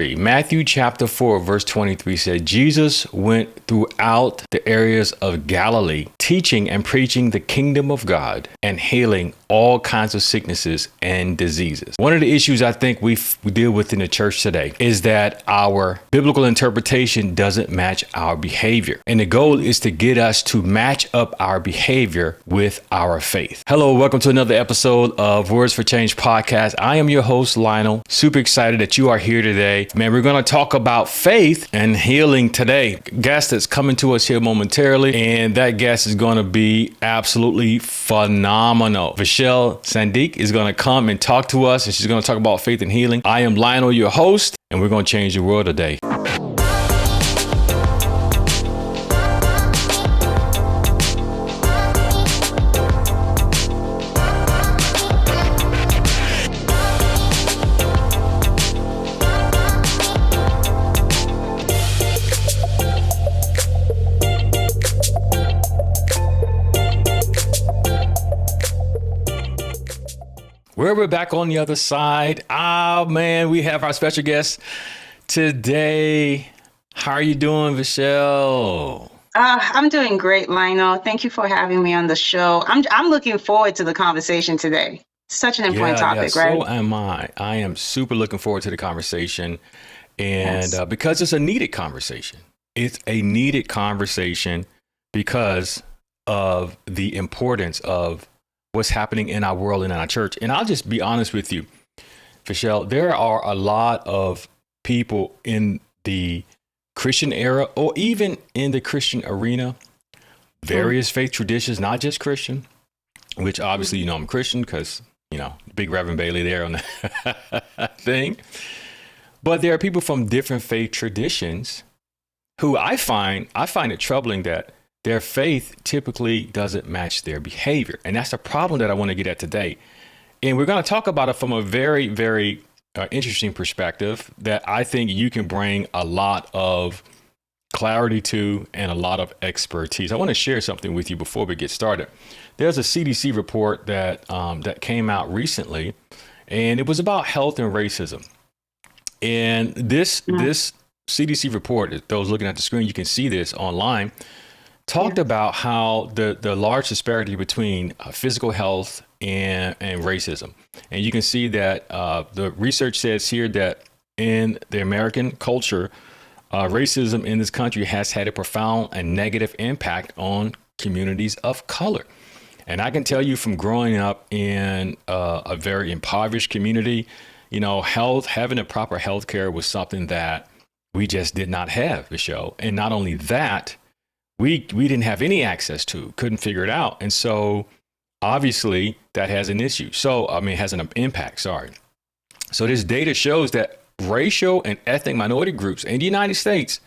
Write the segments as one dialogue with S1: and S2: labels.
S1: Matthew chapter 4, verse 23 said, Jesus went throughout the areas of Galilee, teaching and preaching the kingdom of God and healing all kinds of sicknesses and diseases. One of the issues I think we deal with in the church today is that our biblical interpretation doesn't match our behavior. And the goal is to get us to match up our behavior with our faith. Hello, welcome to another episode of Words for Change podcast. I am your host, Lionel. Super excited that you are here today. Man, we're going to talk about faith and healing today. Guest that's coming to us here momentarily, and that guest is going to be absolutely phenomenal. Michelle Sandik is going to come and talk to us, and she's going to talk about faith and healing. I am Lionel, your host, and we're going to change the world today. We're back on the other side. Oh, man, we have our special guest today. How are you doing, Michelle?
S2: I'm doing great, Lionel. Thank you for having me on the show. I'm looking forward to the conversation today. Such an important topic, right?
S1: So am I. I am super looking forward to the conversation. And yes. Because it's a needed conversation. It's a needed conversation because of the importance of what's happening in our world and in our church. And I'll just be honest with you, Michelle, there are a lot of people in the Christian era or even in the Christian arena, various faith traditions, not just Christian, which obviously, you know, I'm Christian because, you know, big Reverend Bailey there on the thing. But there are people from different faith traditions who I find it troubling that their faith typically doesn't match their behavior. And that's the problem that I want to get at today. And we're going to talk about it from a very, very interesting perspective that I think you can bring a lot of clarity to and a lot of expertise. I want to share something with you before we get started. There's a CDC report that came out recently, and it was about health and racism. And this CDC report, those looking at the screen, you can see this online, talked about how the large disparity between physical health and racism. And you can see that the research says here that in the American culture, racism in this country has had a profound and negative impact on communities of color. And I can tell you from growing up in a very impoverished community, you know, having a proper health care was something that we just did not have, Michelle. And not only that, we didn't have any access to, couldn't figure it out. And so obviously that has an issue. Has an impact, sorry. So this data shows that racial and ethnic minority groups in the United States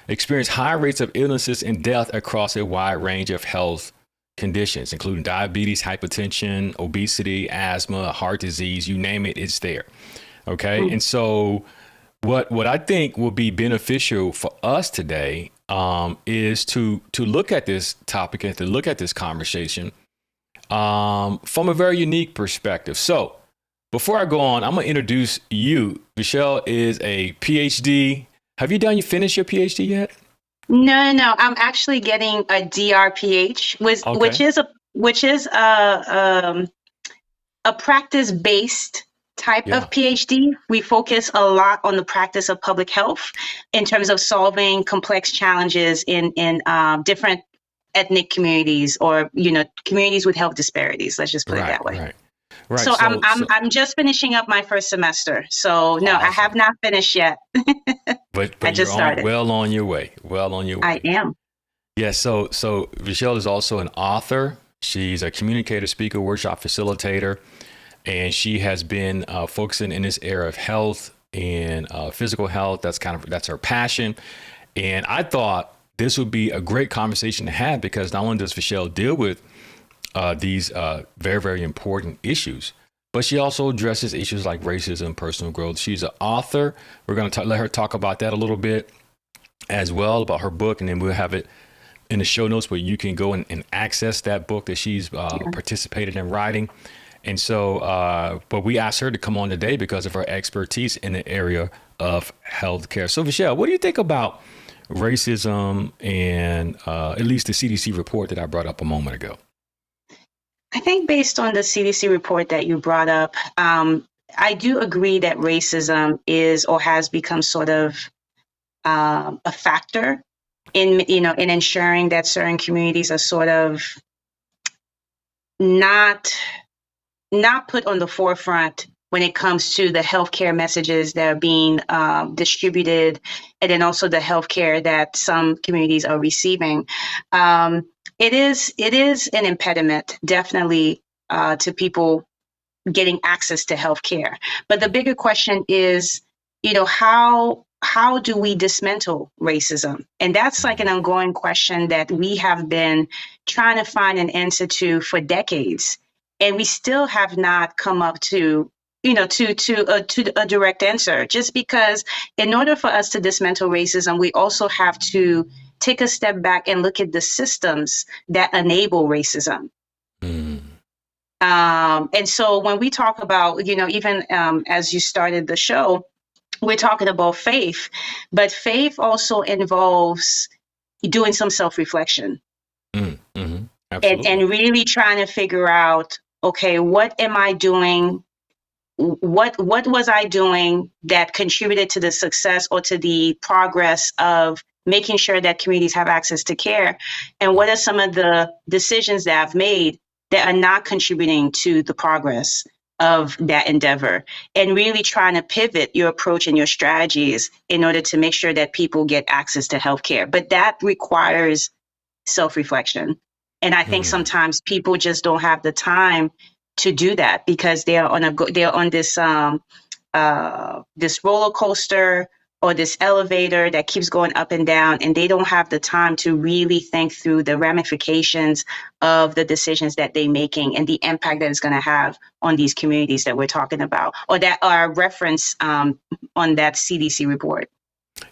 S1: experience high rates of illnesses and death across a wide range of health conditions, including diabetes, hypertension, obesity, asthma, heart disease, you name it, it's there. Okay. And so what I think will be beneficial for us today is to look at this topic and to look at this conversation from a very unique perspective. So before I go on, I'm going to introduce you. Michelle is a PhD. Have you finished your PhD yet?
S2: No. I'm actually getting a DRPH, which is a practice-based type of PhD. We focus a lot on the practice of public health in terms of solving complex challenges in different ethnic communities or, you know, communities with health disparities. Let's just put it that way. Right. So I'm just finishing up my first semester. So no, awesome. I have not finished yet.
S1: but I just started. Well on your way.
S2: I am.
S1: Yeah. So Michelle is also an author. She's a communicator, speaker, workshop facilitator. And she has been focusing in this area of health and physical health. That's her passion. And I thought this would be a great conversation to have because not only does Michelle deal with these very, very important issues, but she also addresses issues like racism, personal growth. She's an author. We're going to let her talk about that a little bit as well, about her book. And then we'll have it in the show notes where you can go and access that book that she's participated in writing. And so, but we asked her to come on today because of her expertise in the area of healthcare. So, Michelle, what do you think about racism and at least the CDC report that I brought up a moment ago?
S2: I think based on the CDC report that you brought up, I do agree that racism is or has become sort of a factor in in ensuring that certain communities are sort of not put on the forefront when it comes to the healthcare messages that are being distributed, and then also the healthcare that some communities are receiving. It is an impediment, definitely, to people getting access to healthcare. But the bigger question is, how do we dismantle racism? And that's like an ongoing question that we have been trying to find an answer to for decades, and we still have not come up to to a direct answer. Just because, in order for us to dismantle racism, we also have to take a step back and look at the systems that enable racism.
S1: Mm.
S2: And so when we talk about, even as you started the show, we're talking about faith, but faith also involves doing some self-reflection.
S1: Mm-hmm.
S2: And really trying to figure out, okay, what am I doing? What was I doing that contributed to the success or to the progress of making sure that communities have access to care? And what are some of the decisions that I've made that are not contributing to the progress of that endeavor? And really trying to pivot your approach and your strategies in order to make sure that people get access to healthcare. But that requires self-reflection. And I think sometimes people just don't have the time to do that because they're on this roller coaster or this elevator that keeps going up and down, and they don't have the time to really think through the ramifications of the decisions that they're making and the impact that it's going to have on these communities that we're talking about, or that are referenced on that CDC report.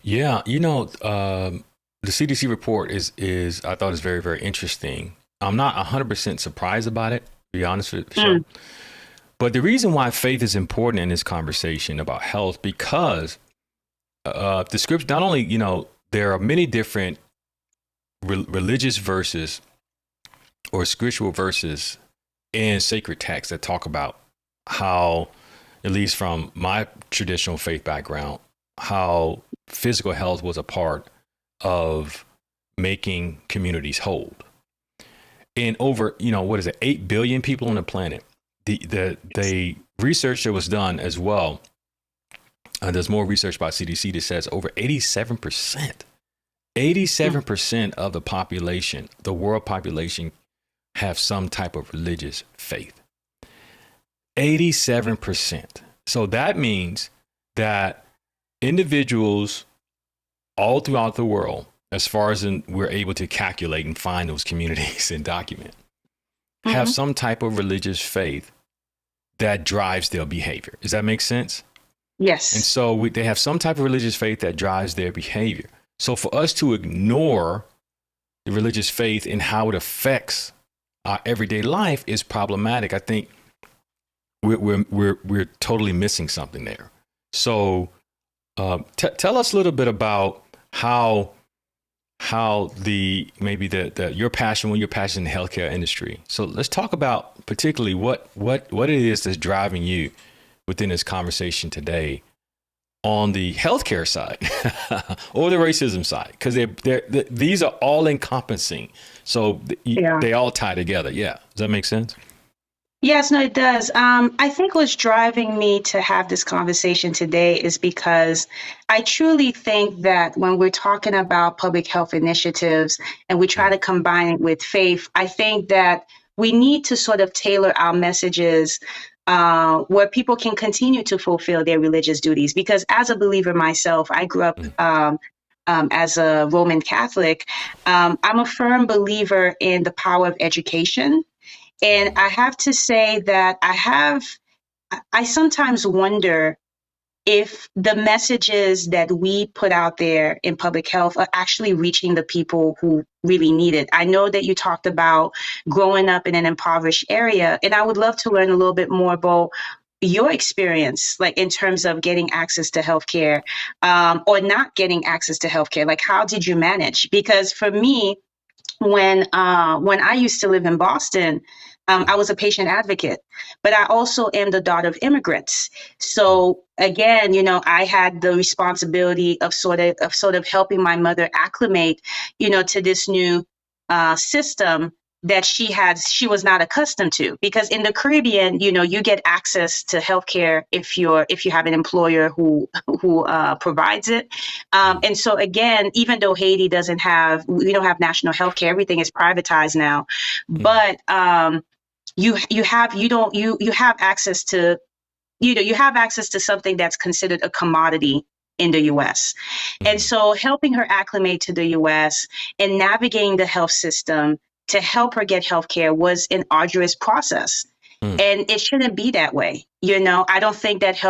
S1: Yeah, the CDC report is I thought is very, very interesting. I'm not 100% surprised about it, to be honest with you. But the reason why faith is important in this conversation about health, because the scripture, not only, there are many different religious verses or scriptural verses in sacred texts that talk about how, at least from my traditional faith background, how physical health was a part of making communities whole. And over, 8 billion people on the planet. The research that was done as well, there's more research by CDC that says over 87% of the population, the world population, have some type of religious faith. 87%. So that means that individuals all throughout the world, as far as we're able to calculate and find those communities and document, have some type of religious faith that drives their behavior. Does that make sense?
S2: Yes.
S1: And so they have some type of religious faith that drives their behavior. So for us to ignore the religious faith and how it affects our everyday life is problematic. I think we're totally missing something there. So tell us a little bit about how your passion in the healthcare industry. So let's talk about particularly what it is that's driving you within this conversation today on the healthcare side or the racism side, because these are all encompassing. So they all tie together. Yeah. Does that make sense?
S2: Yes, no, it does. I think what's driving me to have this conversation today is because I truly think that when we're talking about public health initiatives and we try to combine it with faith, I think that we need to sort of tailor our messages where people can continue to fulfill their religious duties. Because as a believer myself, I grew up as a Roman Catholic. I'm a firm believer in the power of education. And I have to say that I sometimes wonder if the messages that we put out there in public health are actually reaching the people who really need it. I know that you talked about growing up in an impoverished area, and I would love to learn a little bit more about your experience, like in terms of getting access to healthcare, or not getting access to healthcare. Like, how did you manage? Because for me, when I used to live in Boston, I was a patient advocate, but I also am the daughter of immigrants. So again, I had the responsibility of sort of helping my mother acclimate, to this new system that she was not accustomed to. Because in the Caribbean, you get access to healthcare if you have an employer who provides it. And so again, even though Haiti we don't have national healthcare, everything is privatized now, but you have access to something that's considered a commodity in the US. And so helping her acclimate to the US and navigating the health system to help her get healthcare was an arduous process. And it shouldn't be that way. I don't think that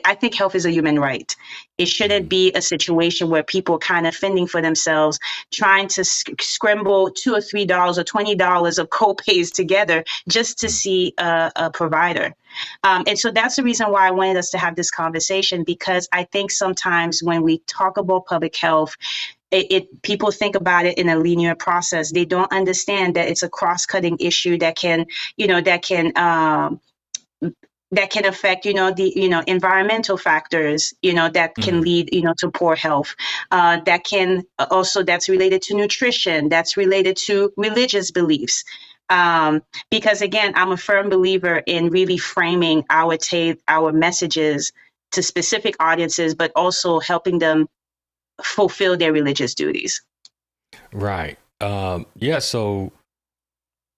S2: I think health is a human right. It shouldn't be a situation where people are kind of fending for themselves, trying to scramble $2 or $3 or $20 of co-pays together just to see a provider. And so that's the reason why I wanted us to have this conversation, because I think sometimes when we talk about public health, people think about it in a linear process. They don't understand that it's a cross-cutting issue that can affect, the environmental factors, that can lead, to poor health. That's related to nutrition, that's related to religious beliefs. Because again, I'm a firm believer in really framing our messages to specific audiences, but also helping them fulfill their religious duties.
S1: Right. Yeah. So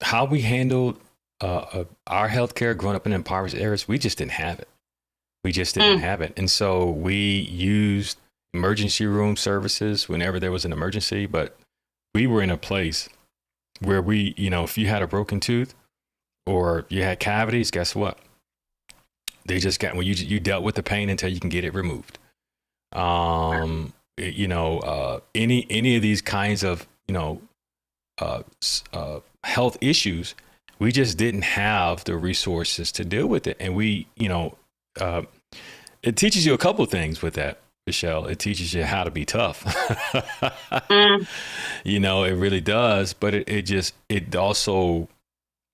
S1: how we handled our healthcare growing up in impoverished areas, we just didn't have it. We just didn't have it. And so we used emergency room services whenever there was an emergency. But we were in a place where if you had a broken tooth or you had cavities, guess what? They just you dealt with the pain until you can get it removed. Any of these kinds of, health issues, we just didn't have the resources to deal with it. And it teaches you a couple of things with that, Michelle. It teaches you how to be tough. It really does. But it also,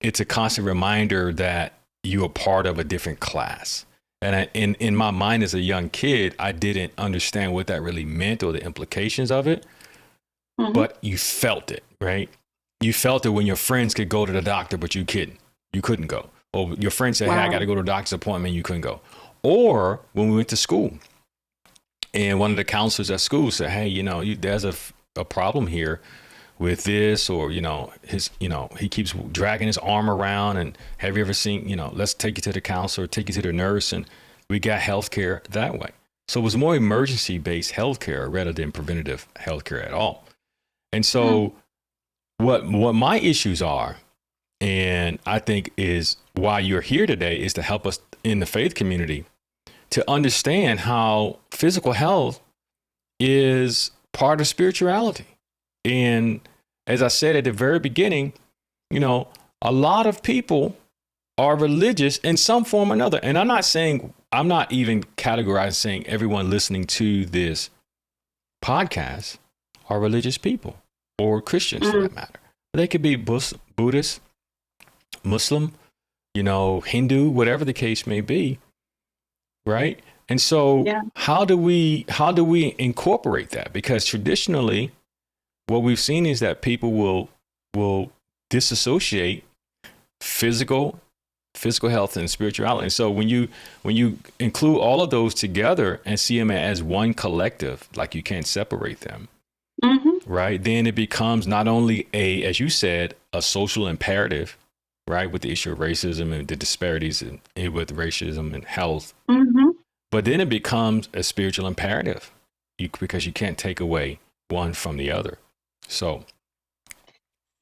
S1: it's a constant reminder that you're part of a different class. And in my mind as a young kid, I didn't understand what that really meant or the implications of it. But you felt it, right? You felt it when your friends could go to the doctor, but you couldn't. You couldn't go. Or your friend said, "Hey, I got to go to a doctor's appointment." You couldn't go. Or when we went to school, and one of the counselors at school said, "Hey, there's a problem here with this," or he keeps dragging his arm around, and have you ever seen, let's take you to the counselor, take you to the nurse, and we got healthcare that way. So it was more emergency based healthcare rather than preventative healthcare at all. And so what my issues are, and I think is why you're here today, is to help us in the faith community to understand how physical health is part of spirituality. And as I said at the very beginning, a lot of people are religious in some form or another. And I'm not even categorizing saying everyone listening to this podcast are religious people or Christians for that matter. They could be Buddhist, Muslim, Hindu, whatever the case may be. Right. And so how do we incorporate that? Because traditionally, what we've seen is that people will disassociate physical health and spirituality. And so when you include all of those together and see them as one collective, like you can't separate them, right? Then it becomes not only as you said, a social imperative, right, with the issue of racism and the disparities with racism and health, but then it becomes a spiritual imperative because you can't take away one from the other.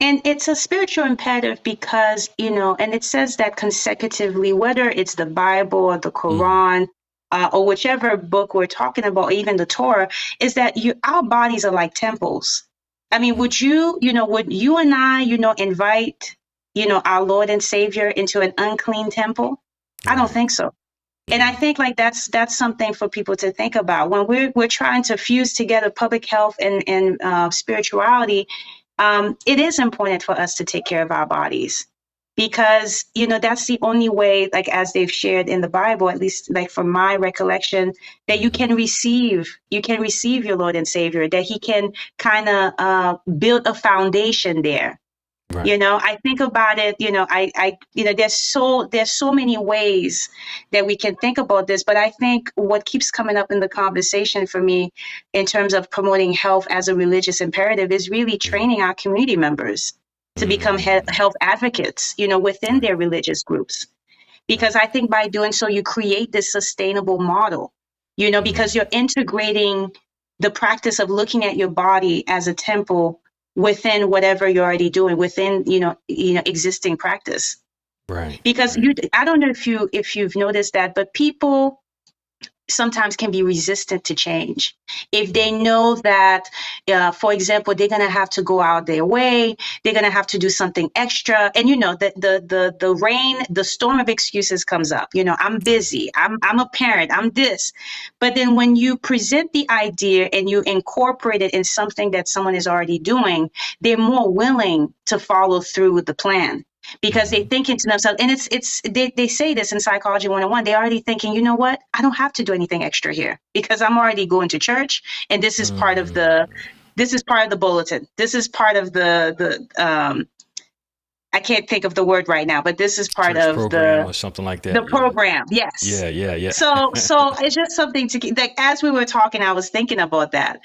S2: And it's a spiritual imperative because, and it says that consecutively, whether it's the Bible or the Quran, or whichever book we're talking about, even the Torah, is that our bodies are like temples. I mean, would you and I, invite, our Lord and Savior into an unclean temple? I don't think so. And I think like that's something for people to think about when we're trying to fuse together public health and spirituality. It is important for us to take care of our bodies because that's the only way, like as they've shared in the Bible, at least like from my recollection, that you can receive your Lord and Savior, that He can kind of build a foundation there.
S1: Right.
S2: I think about it, there's so many ways that we can think about this, but I think what keeps coming up in the conversation for me in terms of promoting health as a religious imperative is really training our community members to become health advocates, within their religious groups. Because I think by doing so, you create this sustainable model, because you're integrating the practice of looking at your body as a temple within whatever you're already doing within existing practice.
S1: Right.
S2: Because I don't know if you've noticed that, but people sometimes can be resistant to change if they know that, for example, they're going to have to go out their way, they're going to have to do something extra, and the storm of excuses comes up. I'm busy, I'm a parent, I'm this. But then when you present the idea and you incorporate it in something that someone is already doing, they're more willing to follow through with the plan. Because they thinking to themselves, and they say this in Psychology 101, they're already thinking, you know what, I don't have to do anything extra here because I'm already going to church, and this is part of the bulletin. This is part of the I can't think of the word right now, but this is part
S1: Church
S2: of
S1: program or something like that.
S2: the program. Yes.
S1: Yeah.
S2: So it's just something to keep, like, as we were talking, I was thinking about that.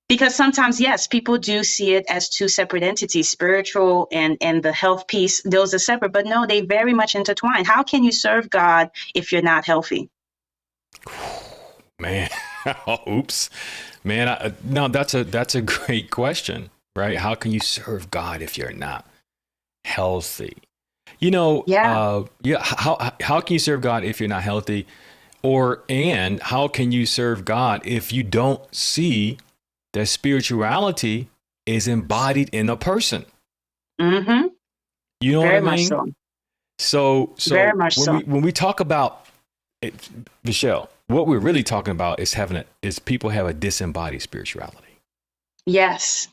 S2: Because sometimes, yes, people do see it as two separate entities, spiritual and the health piece. Those are separate, but no, they very much intertwine. How can you serve God if you're not healthy?
S1: Man, oops, man. No, that's a great question, right? How can you serve God if you're not healthy? How can you serve God if you're not healthy, and how can you serve God if you don't see that spirituality is embodied in a person?
S2: Mm-hmm.
S1: You know
S2: Very
S1: what I mean?
S2: much
S1: So
S2: very much
S1: when we talk about it, Michelle, what we're really talking about is is people have a disembodied spirituality.
S2: Yes.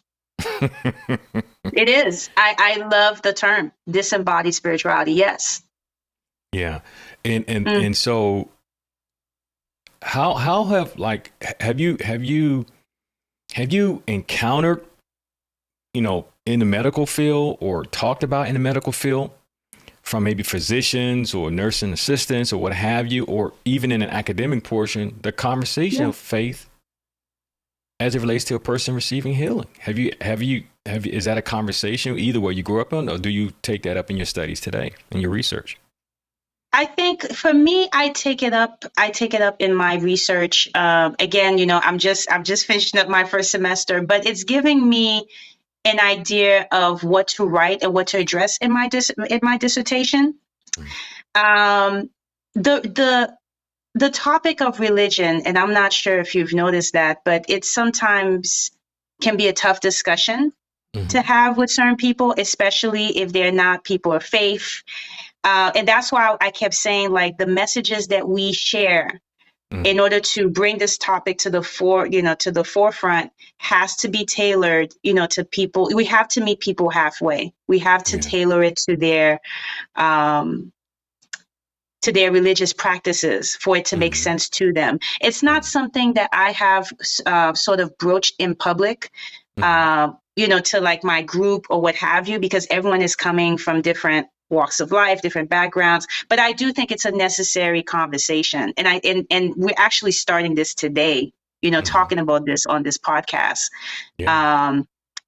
S2: It is. I love the term disembodied spirituality. Yes.
S1: Yeah. And so how have you encountered, in the medical field or talked about in the medical field from maybe physicians or nursing assistants or what have you, or even in an academic portion, the conversation of faith as it relates to a person receiving healing? Is that a conversation either where you grew up on, or do you take that up in your studies today, in your research?
S2: I think for me, I take it up in my research. Again, I'm just finishing up my first semester, but it's giving me an idea of what to write and what to address in my dissertation. The topic of religion, and I'm not sure if you've noticed that, but it sometimes can be a tough discussion to have with certain people, especially if they're not people of faith. And that's why I kept saying, like, the messages that we share in order to bring this topic to the forefront has to be tailored, to people. We have to meet people halfway. We have to tailor it to their religious practices for it to make sense to them. It's not something that I have sort of broached in public, to like my group or what have you, because everyone is coming from different walks of life, different backgrounds. But I do think it's a necessary conversation. And we're actually starting this today, talking about this on this podcast,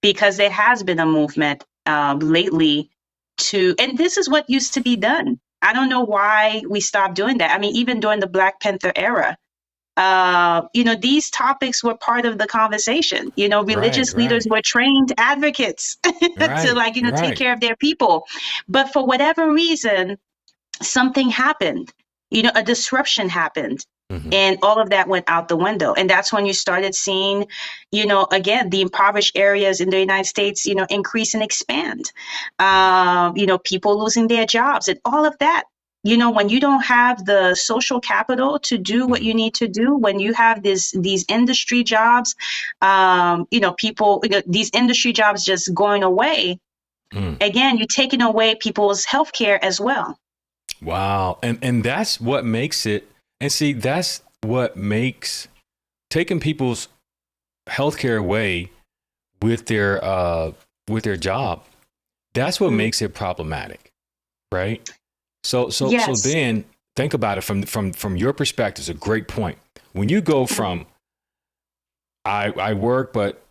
S2: because there has been a movement lately and this is what used to be done. I don't know why we stopped doing that. I mean, even during the Black Panther era, these topics were part of the conversation. Religious leaders were trained advocates to take care of their people. But for whatever reason, something happened, a disruption happened. And all of that went out the window. And that's when you started seeing, again, the impoverished areas in the United States, increase and expand, people losing their jobs and all of that. when you don't have the social capital to do what you need to do, when you have these industry jobs, people, these industry jobs just going away, again, you're taking away people's health care as well.
S1: Wow. And that's what makes it, and see, that's what makes taking people's healthcare away with their job. That's what makes it problematic, right? So then think about it from your perspective. It's a great point. When you go from I work, but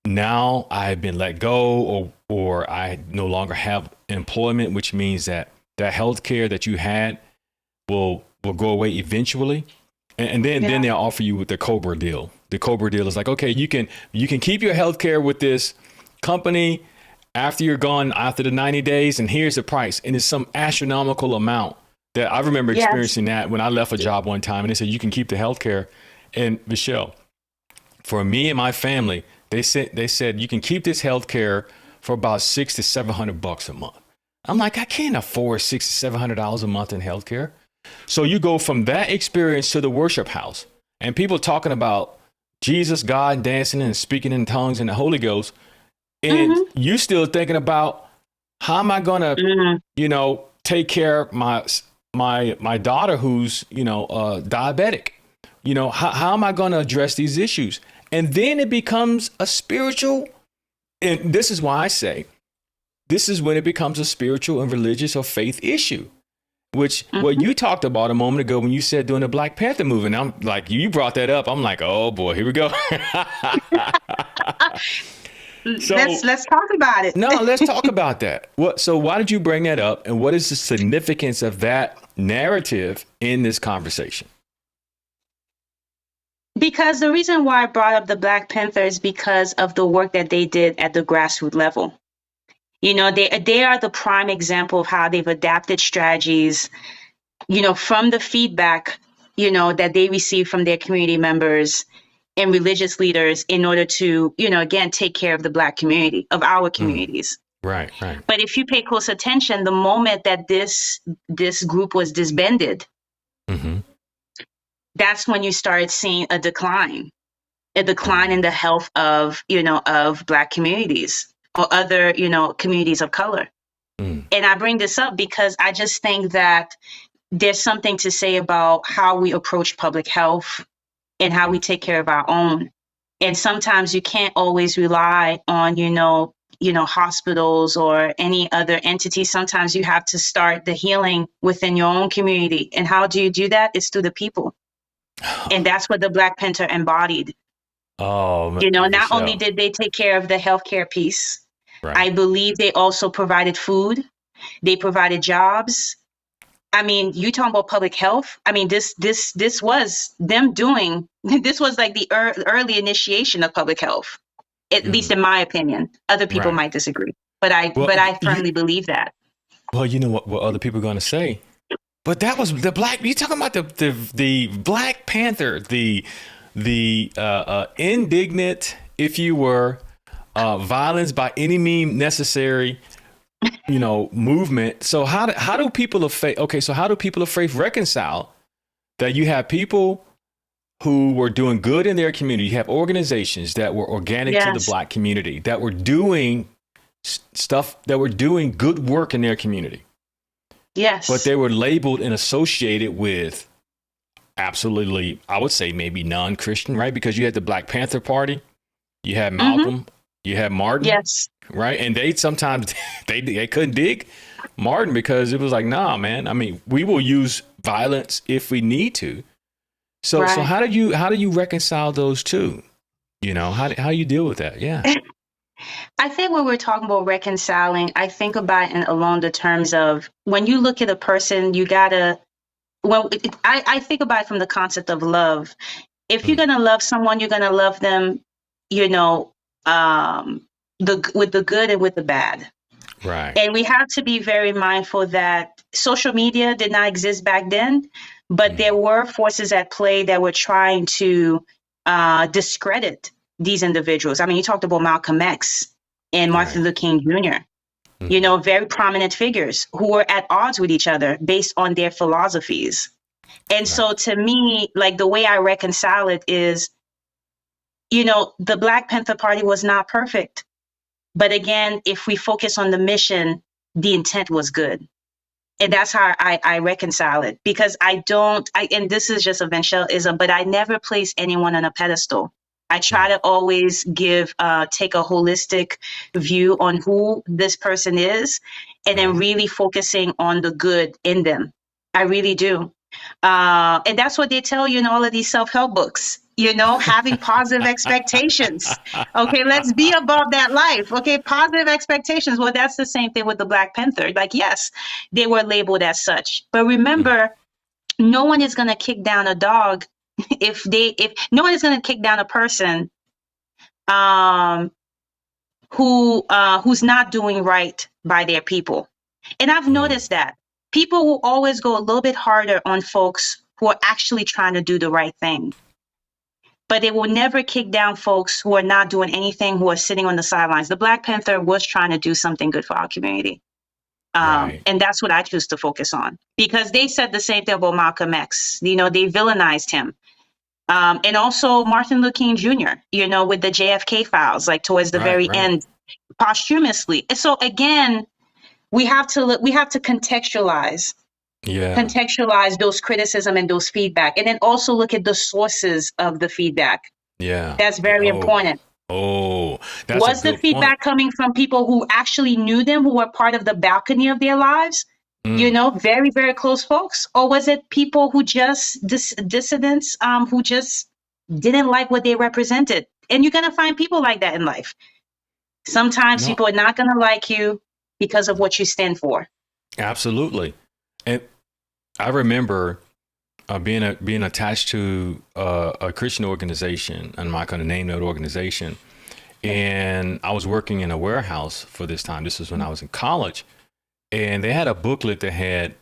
S1: now I've been let go, or I no longer have employment, which means that health care that you had will go away eventually. And then they'll offer you with the Cobra deal. The Cobra deal is like, okay, you can keep your health care with this company after you're gone, after the 90 days, and here's the price. And it's some astronomical amount that I remember experiencing that when I left a job one time, and they said, you can keep the health care. And Michelle, for me and my family, they said you can keep this health care for about $600 to $700 a month. I'm like, I can't afford $600 to $700 a month in health care. So you go from that experience to the worship house, and people talking about Jesus, God, dancing and speaking in tongues and the Holy Ghost. And you still thinking about, how am I going to, take care of my daughter who's, diabetic? How am I going to address these issues? And then it becomes a spiritual. And this is why I say, this is when it becomes a spiritual and religious or faith issue, which what you talked about a moment ago when you said during the Black Panther movement. I'm like, you brought that up. I'm like, oh boy, here we go. So
S2: let's talk about it.
S1: No, let's talk about that. So why did you bring that up, and what is the significance of that narrative in this conversation?
S2: Because the reason why I brought up the Black Panther is because of the work that they did at the grassroots level. They are the prime example of how they've adapted strategies, from the feedback, that they receive from their community members and religious leaders in order to, again, take care of the Black community, of our communities.
S1: Right.
S2: But if you pay close attention, the moment that this group was disbanded, that's when you started seeing a decline in the health of Black communities or other, communities of color. And I bring this up because I just think that there's something to say about how we approach public health and how we take care of our own. And sometimes you can't always rely on, hospitals or any other entity. Sometimes you have to start the healing within your own community. And how do you do that? It's through the people. And that's what the Black Panther embodied.
S1: Oh,
S2: not only did they take care of the healthcare piece, right. I believe they also provided food. They provided jobs. I mean, you talking about public health. I mean, this was them doing. This was like the early initiation of public health, at least in my opinion. Other people might disagree, but I firmly believe that.
S1: Well, you know what other people are going to say. But that was the Black. You talking about the Black Panther, the indignant, if you were, violence by any means necessary, movement. So how do people of faith? Okay, so how do people of faith reconcile that you have people who were doing good in their community? You have organizations that were organic to the Black community, that were doing stuff, that were doing good work in their community.
S2: Yes.
S1: But they were labeled and associated with absolutely, I would say maybe non-Christian, right? Because you had the Black Panther Party, you had Malcolm, you had Martin.
S2: Yes.
S1: Right. And they sometimes they couldn't dig Martin because it was like, nah, man. I mean, we will use violence if we need to. So how do you reconcile those two? How you deal with that? Yeah.
S2: I think when we're talking about reconciling, I think about it along the terms of when you look at a person, you gotta. Well, I think about it from the concept of love. If you're gonna love someone, you're gonna love them, with the good and with the bad.
S1: Right.
S2: And we have to be very mindful that social media did not exist back then, but there were forces at play that were trying to discredit these individuals. I mean, you talked about Malcolm X and Martin Luther King Jr. you know, very prominent figures who were at odds with each other based on their philosophies. And so to me, like the way I reconcile it is, you know, the Black Panther Party was not perfect. But again, if we focus on the mission, the intent was good. And that's how I reconcile it, because and this is just a Venchelism, but I never place anyone on a pedestal. I try to always take a holistic view on who this person is, and then really focusing on the good in them. I really do. And that's what they tell you in all of these self-help books, you know, having positive expectations. Okay, let's be above that life. Okay, positive expectations. Well, that's the same thing with the Black Panther. Like, yes, they were labeled as such. But remember, no one is going to kick down a dog if no one is going to kick down a person who's not doing right by their people. And I've noticed that people will always go a little bit harder on folks who are actually trying to do the right thing. But they will never kick down folks who are not doing anything, who are sitting on the sidelines. The Black Panther was trying to do something good for our community. And that's what I choose to focus on, because they said the same thing about Malcolm X. You know, they villainized him. And also Martin Luther King Jr., you know, with the JFK files, like towards the very end, posthumously. And so again, we have to contextualize those criticism and those feedback, and then also look at the sources of the feedback. That's very important. Was the feedback coming from people who actually knew them, who were part of the balcony of their lives, you know, very, very close folks? Or was it people who just dissidents who just didn't like what they represented? And you're going to find people like that in life. Sometimes people are not going to like you because of what you stand for.
S1: Absolutely. And I remember being attached to a Christian organization. I'm not going to name that organization. And I was working in a warehouse for this time. This was when I was in college. And they had a booklet that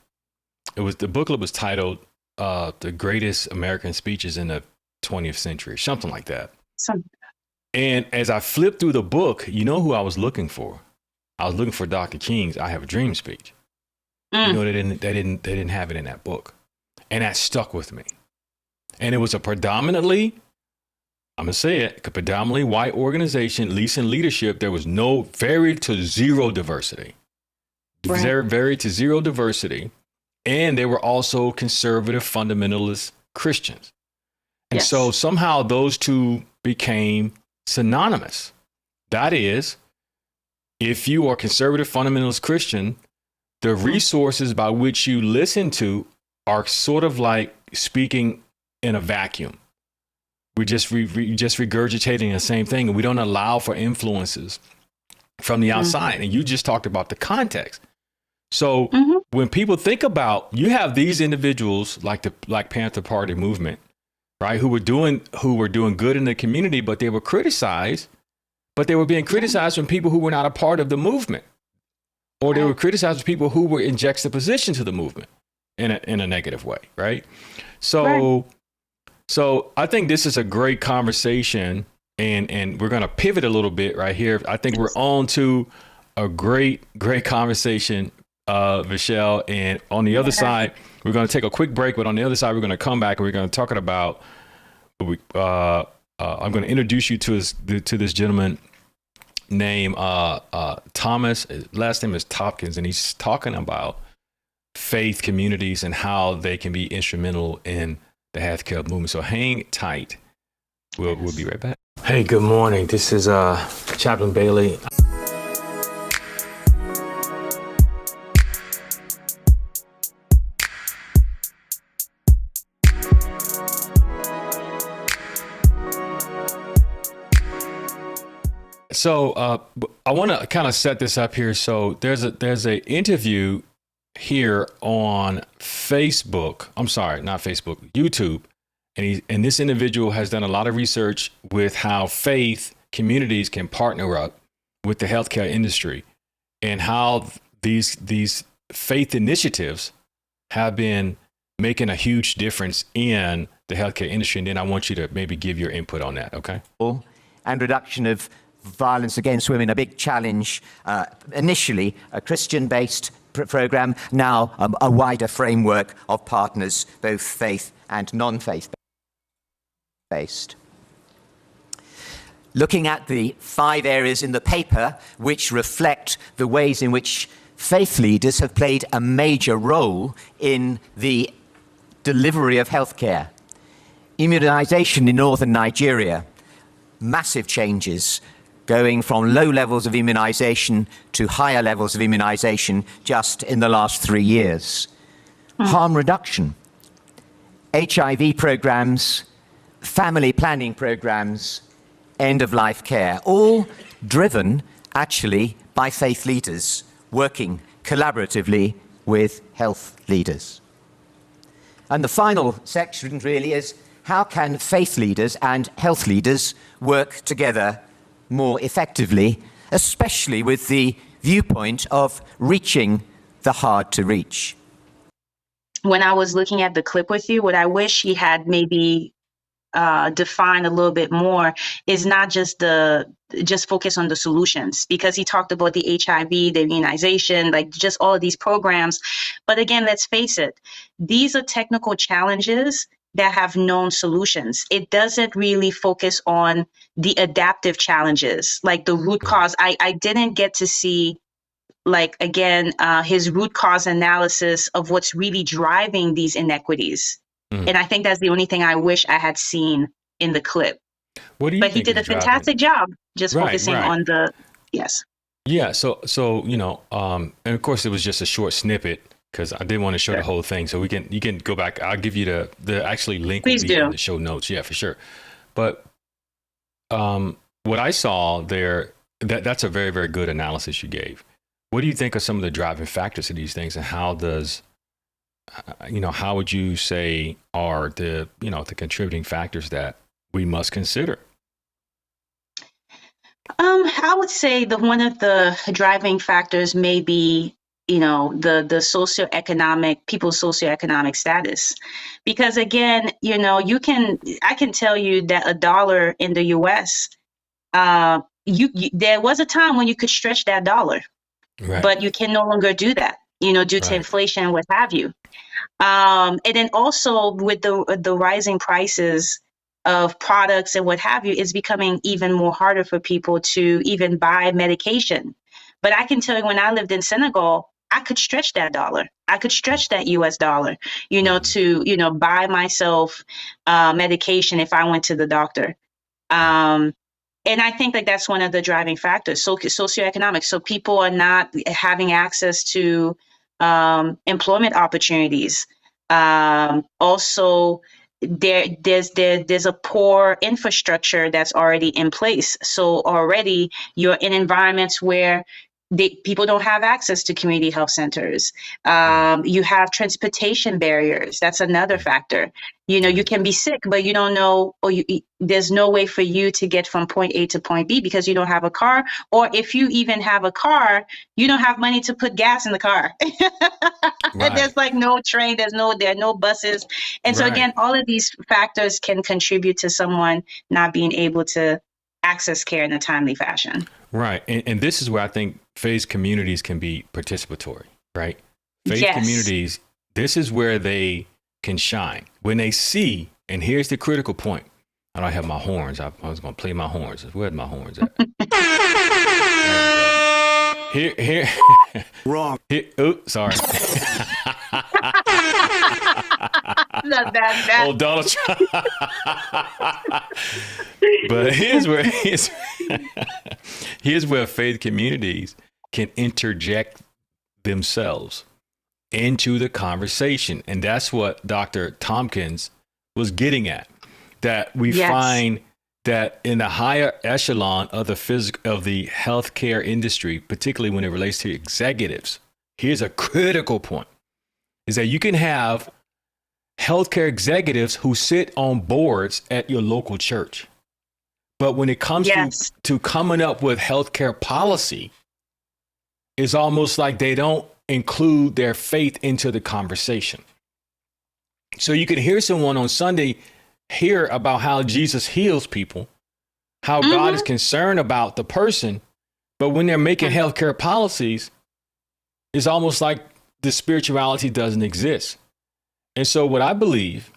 S1: the booklet was titled The Greatest American Speeches in the 20th Century, something like that. And as I flipped through the book, you know who I was looking for? I was looking for Dr. King's I Have a Dream speech. You know, they didn't have it in that book. And that stuck with me. And it was a predominantly white organization, at least in leadership. There was very to zero diversity. Very to zero diversity. And they were also conservative fundamentalist Christians. And so somehow those two became synonymous. That is, if you are conservative fundamentalist Christian, the resources by which you listen to are sort of like speaking in a vacuum. We're just regurgitating the same thing, and we don't allow for influences from the outside. And you just talked about the context. So when people think about, you have these individuals like the Black Panther Party movement, right, who were doing good in the community, but they were criticized, but they were being criticized from people who were not a part of the movement, or they were criticized from people who were in juxtaposition to the movement in a negative way, right? So I think this is a great conversation, and we're going to pivot a little bit right here. I think we're on to a great conversation, Michelle. And on the other side, we're going to take a quick break, but on the other side, we're going to come back and we're going to talk about. I'm going to introduce you to this gentleman named Thomas. His last name is Tompkins, and he's talking about faith communities and how they can be instrumental in the healthcare movement. So hang tight. We'll be right back. Hey, good morning. This is Chaplain Bailey. So I want to kind of set this up here. So there's a interview here on Facebook. I'm sorry, not Facebook, YouTube. And this individual has done a lot of research with how faith communities can partner up with the healthcare industry, and how these faith initiatives have been making a huge difference in the healthcare industry. And then I want you to maybe give your input on that, okay?
S3: And reduction of violence against women, a big challenge, initially a Christian-based program, now a wider framework of partners, both faith and non-faith based. Looking at the 5 areas in the paper which reflect the ways in which faith leaders have played a major role in the delivery of healthcare. Immunization in northern Nigeria, massive changes, going from low levels of immunization to higher levels of immunization just in the last 3 years. Harm reduction, HIV programs, family planning programs, end-of-life care, all driven actually by faith leaders working collaboratively with health leaders. And the final section really is, how can faith leaders and health leaders work together more effectively, especially with the viewpoint of reaching the hard to reach?
S2: When I was looking at the clip with you, what I wish he had maybe define a little bit more is not just focus on the solutions, because he talked about the HIV, the immunization, like just all of these programs. But again, let's face it, these are technical challenges that have known solutions. It doesn't really focus on the adaptive challenges, like the root cause. I didn't get to see, like, again, his root cause analysis of what's really driving these inequities. And I think that's the only thing I wish I had seen in the clip.
S1: What do you
S2: But he
S1: think
S2: did a
S1: is driving?
S2: fantastic job just
S1: Right,
S2: focusing
S1: right.
S2: on the, yes.
S1: Yeah. So and of course it was just a short snippet because I didn't want to show the whole thing. So you can go back. I'll give you the actually link will
S2: Please
S1: be
S2: do.
S1: in the show notes. Yeah, for sure. But what I saw there, that's a very, very good analysis you gave. What do you think are some of the driving factors of these things, and how does how would you say are the contributing factors that we must consider?
S2: I would say one of the driving factors may be, the people's socioeconomic status, because again, I can tell you that $1 in the U.S. There was a time when you could stretch that dollar,
S1: Right.
S2: but you can no longer do that, due to inflation and what have you. And then also with the rising prices of products and what have you, it's becoming even more harder for people to even buy medication. But I can tell you, when I lived in Senegal, I could stretch that dollar. I could stretch that US dollar, to, buy myself medication if I went to the doctor. And I think that's one of the driving factors, socioeconomic. So people are not having access to employment opportunities. Also, there's a poor infrastructure that's already in place. So already you're in environments where people don't have access to community health centers. You have transportation barriers. That's another factor. You can be sick, but you don't know, or there's no way for you to get from point A to point B because you don't have a car. Or if you even have a car, you don't have money to put gas in the car.
S1: Right.
S2: There's no train, there are no buses. And so again, all of these factors can contribute to someone not being able to access care in a timely fashion.
S1: Right. And this is where I think faith communities can be participatory, right? Faith communities, this is where they can shine. When they see, and here's the critical point. I don't have my horns. I was going to play my horns. Where's my horns at? Here.
S4: Wrong.
S1: Sorry.
S2: Not that.
S1: Oh, Donald Trump. But here's where faith communities can interject themselves into the conversation. And that's what Dr. Tompkins was getting at, that we find that in the higher echelon of the healthcare industry, particularly when it relates to executives, here's a critical point, is that you can have healthcare executives who sit on boards at your local church. But when it comes to coming up with healthcare policy, it's almost like they don't include their faith into the conversation. So you can hear someone on Sunday hear about how Jesus heals people, how God is concerned about the person. But when they're making healthcare policies, it's almost like the spirituality doesn't exist. And so what I believe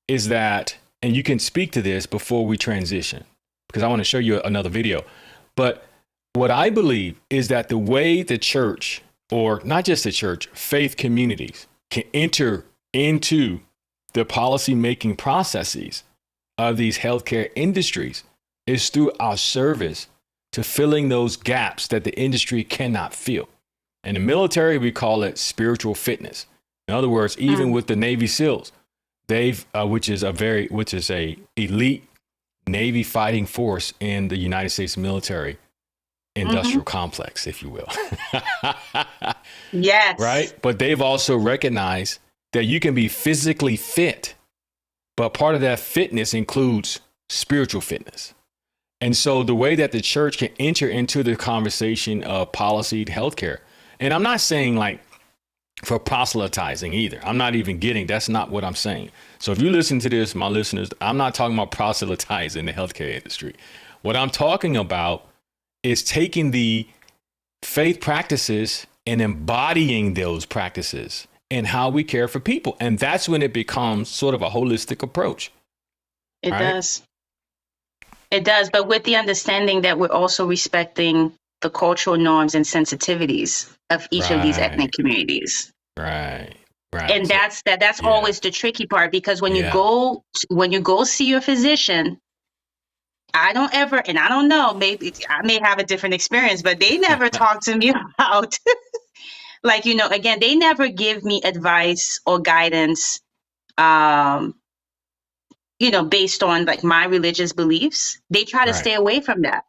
S1: is that, and you can speak to this before we transition, because I want to show you another video. But what I believe is that the way the church, or not just the church, faith communities can enter into the policy making processes of these healthcare industries is through our service to filling those gaps that the industry cannot fill. In the military, we call it spiritual fitness. In other words, even with the Navy SEALs, which is a elite Navy fighting force in the United States military industrial complex, if you will.
S2: Yes.
S1: Right. But they've also recognized that you can be physically fit, but part of that fitness includes spiritual fitness. And so the way that the church can enter into the conversation of policy healthcare, and I'm not saying like for proselytizing either. I'm not even that's not what I'm saying. So if you listen to this, my listeners, I'm not talking about proselytizing the healthcare industry. What I'm talking about is taking the faith practices and embodying those practices and how we care for people. And that's when it becomes sort of a holistic approach.
S2: It does. It does. But with the understanding that we're also respecting the cultural norms and sensitivities of each of these ethnic communities.
S1: Right.
S2: And that's always the tricky part, because when you go see your physician, I don't know, maybe I may have a different experience, but they never talk to me about like, again, they never give me advice or guidance, based on like my religious beliefs. They try to stay away from that.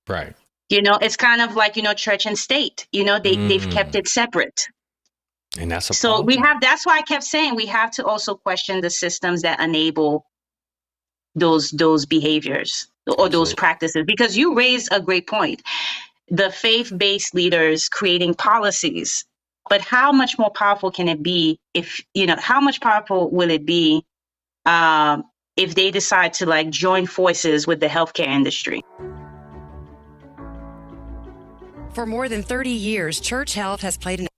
S1: Right.
S2: It's kind of like, church and state, they've kept it separate.
S1: And that's
S2: so that's why I kept saying we have to also question the systems that enable those behaviors or those practices, because you raised a great point. The faith-based leaders creating policies, but how much more powerful can it be how much powerful will it be if they decide to like join forces with the healthcare industry?
S4: For more than 30 years, Church Health has played an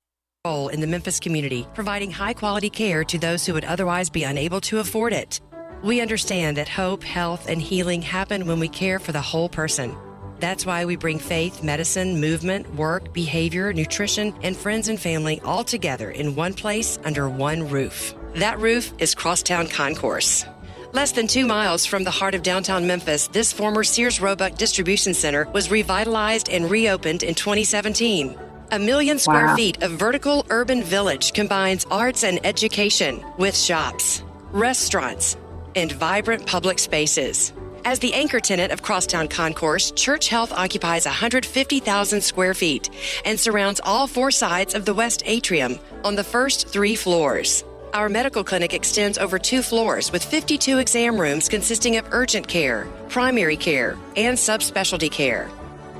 S4: role in the Memphis community, providing high-quality care to those who would otherwise be unable to afford it. We understand that hope, health, and healing happen when we care for the whole person. That's why we bring faith, medicine, movement, work, behavior, nutrition, and friends and family all together in one place under one roof. That roof is Crosstown Concourse. Less than 2 miles from the heart of downtown Memphis, this former Sears Roebuck distribution center was revitalized and reopened in 2017. 1 million square feet of vertical urban village combines arts and education with shops, restaurants, and vibrant public spaces. As the anchor tenant of Crosstown Concourse, Church Health occupies 150,000 square feet and surrounds all 4 sides of the West Atrium on the first 3 floors. Our medical clinic extends over 2 floors with 52 exam rooms consisting of urgent care, primary care, and subspecialty care.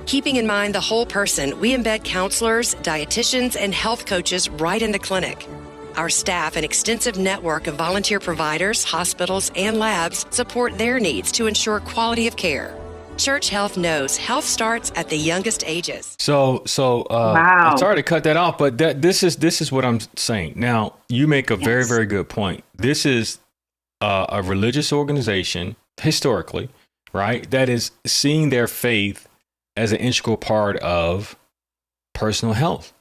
S4: Keeping in mind the whole person, we embed counselors, dietitians, and health coaches right in the clinic. Our staff and extensive network of volunteer providers, hospitals, and labs support their needs to ensure quality of care. Church Health knows health starts at the youngest ages.
S1: So I'm sorry to cut that off, but this is what I'm saying. Now, you make a very, very good point. This is a religious organization, historically, right, that is seeing their faith as an integral part of personal health.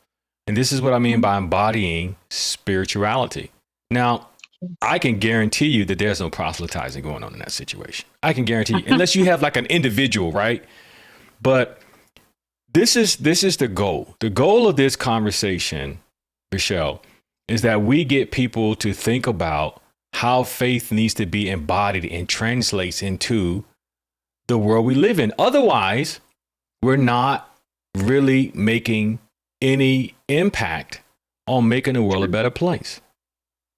S1: And this is what I mean by embodying spirituality. Now, I can guarantee you that there's no proselytizing going on in that situation. I can guarantee you, unless you have like an individual, right? But this is the goal. The goal of this conversation, Michelle, is that we get people to think about how faith needs to be embodied and translates into the world we live in. Otherwise, we're not really making any impact on making the world a better place.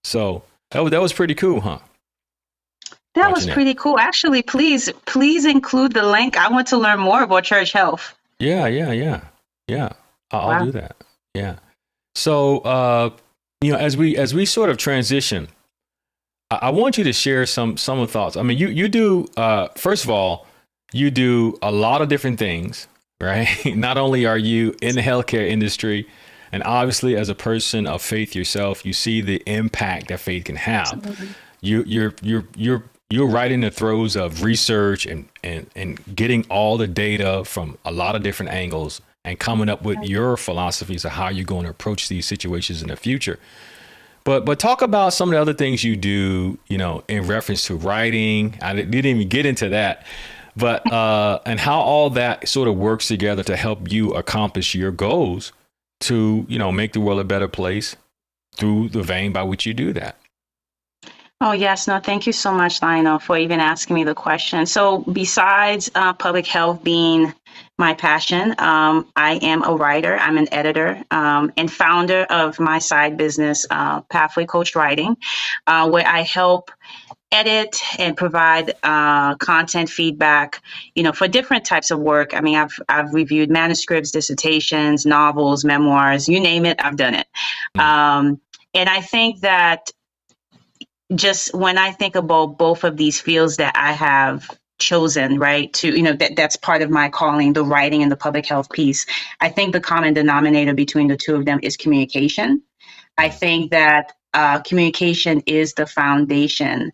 S1: So that was pretty cool, huh?
S2: That was pretty cool. Actually, please include the link. I want to learn more about Church Health.
S1: Yeah. I'll do that. Yeah. So, as we sort of transition, I want you to share some of the thoughts. I mean, you do, first of all, you do a lot of different things, right? Not only are you in the healthcare industry, and obviously as a person of faith yourself, you see the impact that faith can have.
S2: Absolutely.
S1: You're right in the throes of research and getting all the data from a lot of different angles and coming up with your philosophies of how you're going to approach these situations in the future. But talk about some of the other things you do, in reference to writing. I didn't even get into that, but and how all that sort of works together to help you accomplish your goals to, make the world a better place through the vein by which you do that.
S2: Oh, yes. No, thank you so much, Lionel, for even asking me the question. So besides public health being my passion, I am a writer. I'm an editor and founder of my side business, Pathway Coach Writing, where I help edit and provide content feedback, for different types of work. I mean, I've reviewed manuscripts, dissertations, novels, memoirs, you name it, I've done it. And I think that just when I think about both of these fields that I have chosen, right, to, that's part of my calling, the writing and the public health piece, I think the common denominator between the two of them is communication. I think that communication is the foundation,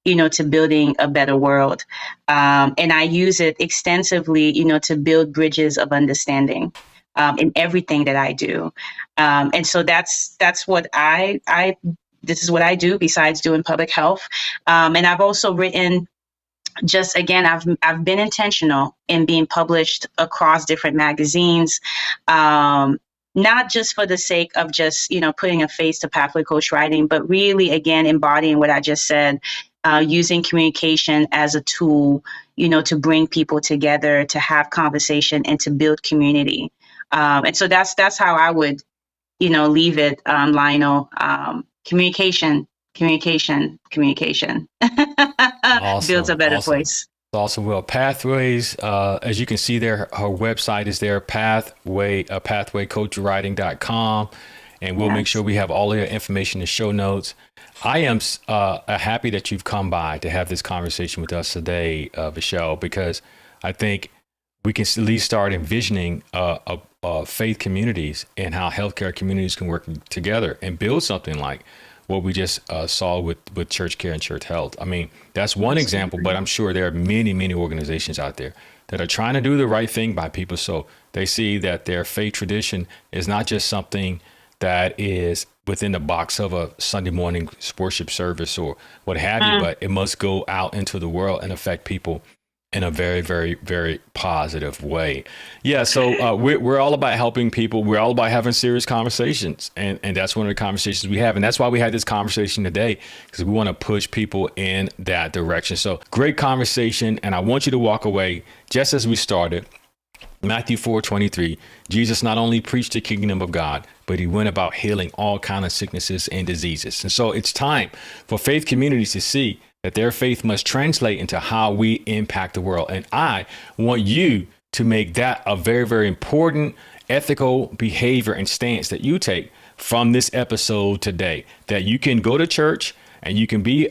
S2: to building a better world. And I use it extensively, to build bridges of understanding in everything that I do. And so that's what this is what I do besides doing public health. And I've also written, just again, I've been intentional in being published across different magazines, not just for the sake of just, putting a face to Pathway Coach Writing, but really, again, embodying what I just said, using communication as a tool, to bring people together, to have conversation and to build community. And so that's how I would, leave it, Lionel. Communication. Awesome. Builds a better place.
S1: Awesome. Well, Pathways, as you can see there, her website is there, pathwaycoachwriting.com. And we'll make sure we have all of your information in the show notes. I am happy that you've come by to have this conversation with us today, Michelle, because I think we can at least start envisioning faith communities and how healthcare communities can work together and build something like what we just saw with church care and church health. I mean, that's one example, but I'm sure there are many, many organizations out there that are trying to do the right thing by people. So they see that their faith tradition is not just something that is within the box of a Sunday morning worship service or what have you, but it must go out into the world and affect people in a very, very, very positive way. Yeah. So we're all about helping people. We're all about having serious conversations. And that's one of the conversations we have. And that's why we had this conversation today, because we want to push people in that direction. So great conversation. And I want you to walk away just as we started. Matthew 4:23, Jesus not only preached the kingdom of God, but he went about healing all kinds of sicknesses and diseases. And so it's time for faith communities to see that their faith must translate into how we impact the world. And I want you to make that a very, very important ethical behavior and stance that you take from this episode today, that you can go to church and you can be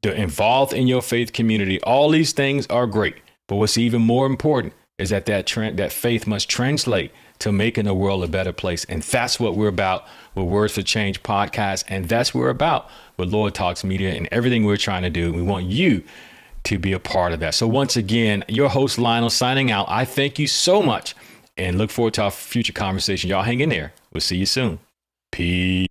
S1: involved in your faith community. All these things are great. But what's even more important is that faith must translate to making the world a better place. And that's what we're about with Words for Change podcast. And that's what we're about with Lord Talks Media and everything we're trying to do. We want you to be a part of that. So once again, your host Lionel signing out. I thank you so much and look forward to our future conversation. Y'all hang in there. We'll see you soon. Peace.